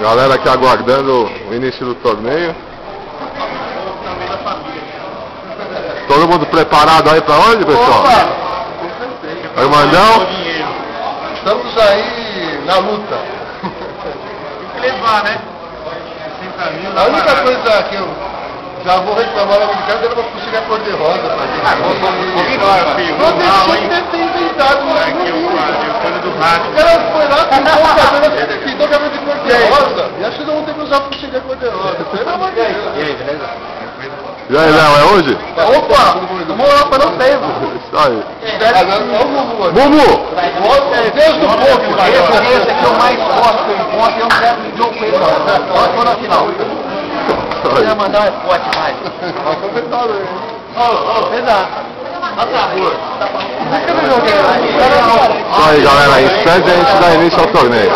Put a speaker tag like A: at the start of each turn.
A: Galera aqui aguardando o início do torneio. Todo mundo preparado aí pra onde, pessoal?
B: Opa! Com certeza.
A: Irmandão?
B: Estamos aí na luta.
C: Tem que levar, né? 60 mil.
B: A única coisa que eu já vou reclamar logo de casa era uma pulseira cor-de-rosa pra gente. Não deixou de ter inventado isso.
C: Aqui o cano do rádio.
B: O cara foi lá, pintou o cabelo de cor-de-rosa e acho que não vão ter que usar pulseira cor-de-rosa. Pelo amor de Deus.
C: E aí, beleza?
A: E aí, Léo, é hoje?
B: Opa! Vamos lá para o tempo.
A: Isso aí.
B: Olha o Bubu aqui.
A: Bubu!
B: Deus do povo.
D: Esse aqui é o mais forte que eu encontro e eu não quero de jogo com ele não. Só for na final. Se eu mandar é forte mais. Exato.
A: Isso aí, galera. Em instante a gente dá início ao torneio.